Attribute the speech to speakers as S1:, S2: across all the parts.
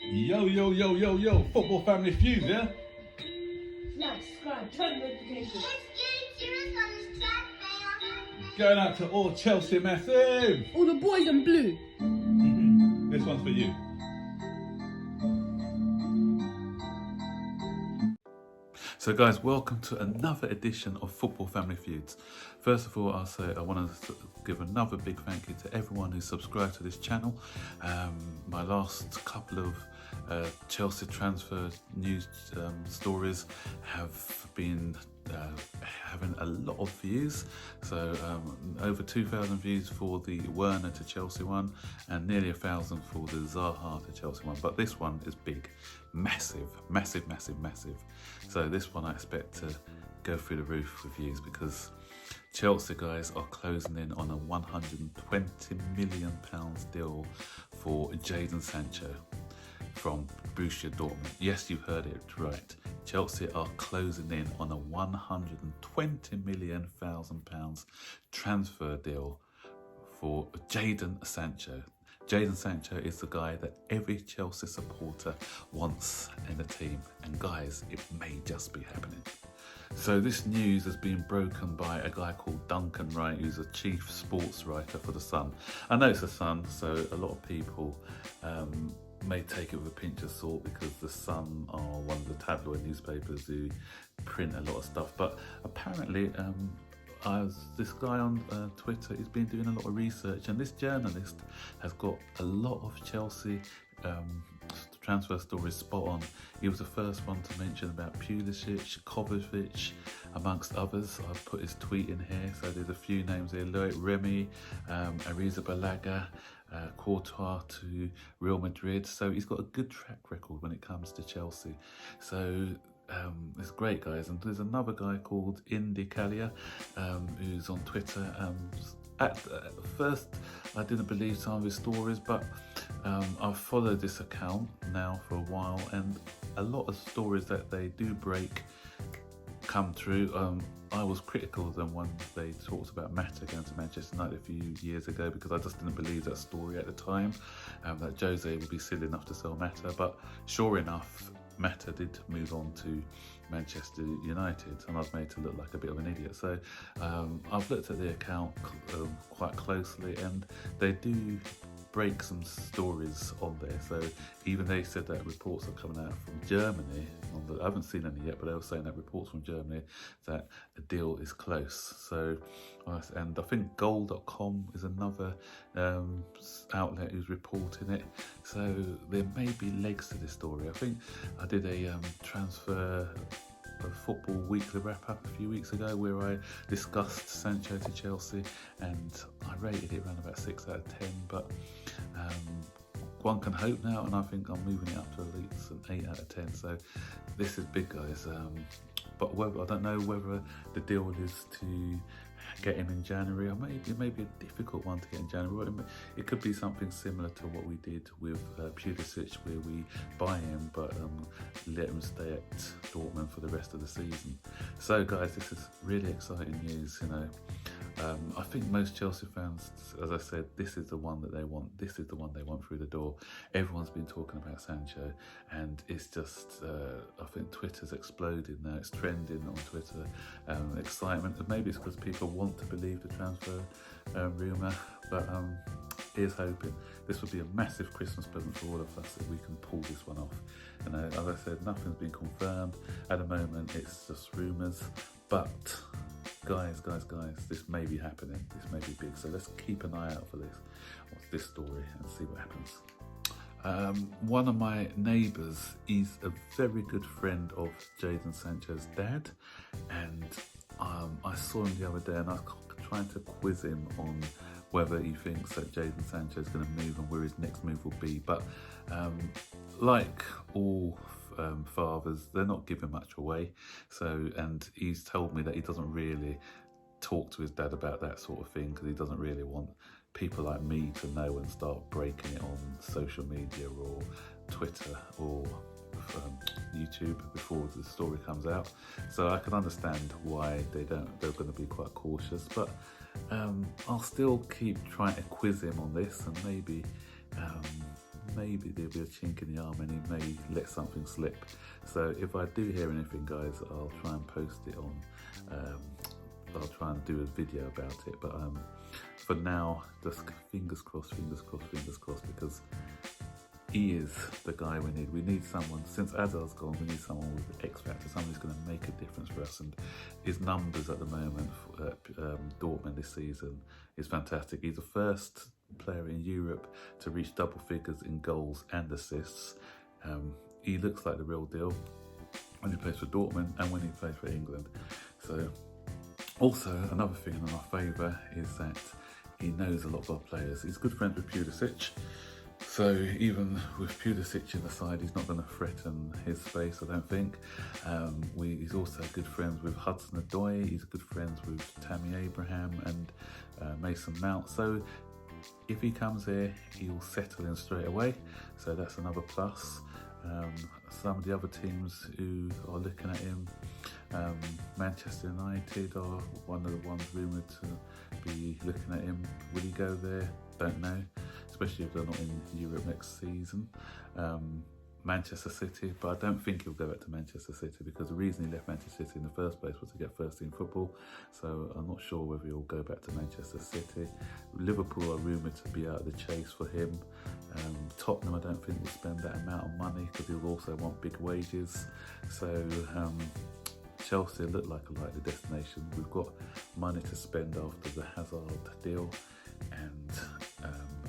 S1: Yo, yo, yo, yo, yo, Football Family Feud, yeah?
S2: Like, subscribe, turn notifications.
S1: Going out to all Chelsea Massive!
S2: All the boys in blue.
S1: This one's for you. So guys, welcome to another edition of Football Family Feuds. First of all, I'll say I want to give another big thank you to everyone who subscribed to this channel. My last couple of Chelsea transfer news stories have been having a lot of views. So over 2,000 views for the Werner to Chelsea one and nearly 1,000 for the Zaha to Chelsea one. But this one is big, massive, massive, massive, massive. So this one I expect to go through the roof with views because Chelsea guys are closing in on a £120 million deal for Jadon Sancho from Borussia Dortmund. Yes, you heard it right. Chelsea are closing in on a £120 million transfer deal for Jadon Sancho. Jadon Sancho is the guy that every Chelsea supporter wants in the team. And guys, it may just be happening. So this news has been broken by a guy called Duncan Wright, who's a chief sports writer for The Sun. I know it's The Sun, so a lot of people may take it with a pinch of salt because The Sun are one of the tabloid newspapers who print a lot of stuff. But apparently, this guy on Twitter, he's been doing a lot of research, and this journalist has got a lot of Chelsea transfer stories spot on. He was the first one to mention about Pulisic, Kovacic, amongst others. I've put his tweet in here, so there's a few names here: Loic Remy, Arrizabalaga, Courtois to Real Madrid. So he's got a good track record when it comes to Chelsea. So it's great, guys. And there's another guy called Indy Callier who's on Twitter. At first, I didn't believe some of his stories, but I've followed this account now for a while, and a lot of stories that they do break come true. I was critical of them when they talked about Mata going to Manchester United a few years ago because I just didn't believe that story at the time, that Jose would be silly enough to sell Mata. But sure enough, Mata did move on to Manchester United, and I was made to look like a bit of an idiot. So I've looked at the account quite closely, and they do break some stories on there. So even they said that reports are coming out from Germany. I haven't seen any yet, but they were saying that reports from Germany that a deal is close. So, and I think goal.com is another outlet who's reporting it. So there may be legs to this story. I think I did a football weekly wrap-up a few weeks ago where I discussed Sancho to Chelsea, and I rated it around about 6 out of 10, but one can hope now, and I think I'm moving it up to at least an 8 out of 10. So this is big, guys. But I don't know whether the deal is to get him in January, or it may be a difficult one to get in January. It could be something similar to what we did with Pulisic, where we buy him but let him stay at Dortmund for the rest of the season. So guys, this is really exciting news. I think most Chelsea fans, as I said, this is the one that they want. This is the one they want through the door. Everyone's been talking about Sancho, and it's just, I think Twitter's exploded now. It's trending on Twitter, excitement. And maybe it's because people want to believe the transfer rumour, but here's hoping. This would be a massive Christmas present for all of us if we can pull this one off. As I said, nothing's been confirmed. At the moment, it's just rumours, but guys, this may be happening. This may be big. So let's keep an eye out for this story, and see what happens. One of my neighbours is a very good friend of Jadon Sancho's dad, and I saw him the other day, and I was trying to quiz him on whether he thinks that Jadon Sancho is going to move and where his next move will be. But like all fathers, they're not giving much away. So, and he's told me that he doesn't really talk to his dad about that sort of thing because he doesn't really want people like me to know and start breaking it on social media or Twitter or YouTube before the story comes out. So I can understand why they're going to be quite cautious, but I'll still keep trying to quiz him on this, and maybe maybe there'll be a chink in the arm and he may let something slip. So if I do hear anything, guys, I'll try and post it on, I'll try and do a video about it. But for now, just fingers crossed, fingers crossed, fingers crossed, because he is the guy we need. We need someone, since Hazard's gone, we need someone with X factor, someone who's going to make a difference for us. And his numbers at the moment at Dortmund this season is fantastic. He's the first player in Europe to reach double figures in goals and assists. He looks like the real deal when he plays for Dortmund and when he plays for England. So also another thing in our favour is that he knows a lot of our players. He's good friends with Pulisic. So even with Pulisic in the side, he's not going to threaten his space, I don't think. He's also good friends with Hudson-Odoi. He's good friends with Tammy Abraham and Mason Mount. So if he comes here, he'll settle in straight away. So that's another plus. Some of the other teams who are looking at him, Manchester United are one of the ones rumoured to be looking at him. Will he go there? Don't know, especially if they're not in Europe next season. Manchester City, but I don't think he'll go back to Manchester City, because the reason he left Manchester City in the first place was to get first team football. So I'm not sure whether he'll go back to Manchester City. Liverpool are rumoured to be out of the chase for him. Tottenham, I don't think will spend that amount of money, because he'll also want big wages. So Chelsea look like a likely destination. We've got money to spend after the Hazard deal, and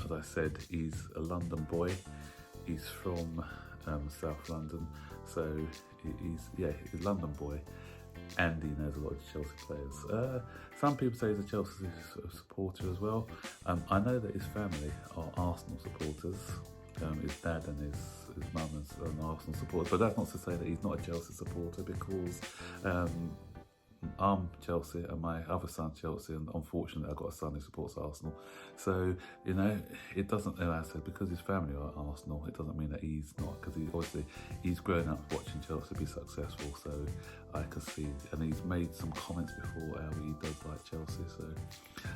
S1: as I said, he's a London boy. He's from South London, so he's a London boy, and he knows a lot of Chelsea players. Some people say he's a Chelsea supporter as well. I know that his family are Arsenal supporters. His dad and his mum are Arsenal supporters, but that's not to say that he's not a Chelsea supporter, because I'm Chelsea and my other son's Chelsea, and unfortunately I've got a son who supports Arsenal. So, you know, it doesn't, as I said, because his family are Arsenal, it doesn't mean that he's not, because he's grown up watching Chelsea be successful, so I can see, and he's made some comments before how he does like Chelsea, so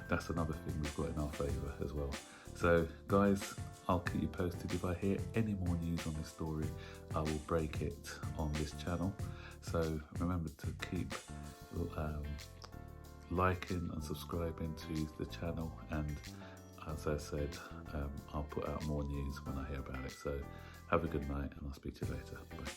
S1: that's another thing we've got in our favour as well. So guys, I'll keep you posted. If I hear any more news on this story, I will break it on this channel. So remember to keep liking and subscribing to the channel, and as I said, I'll put out more news when I hear about it. So have a good night, and I'll speak to you later. Bye.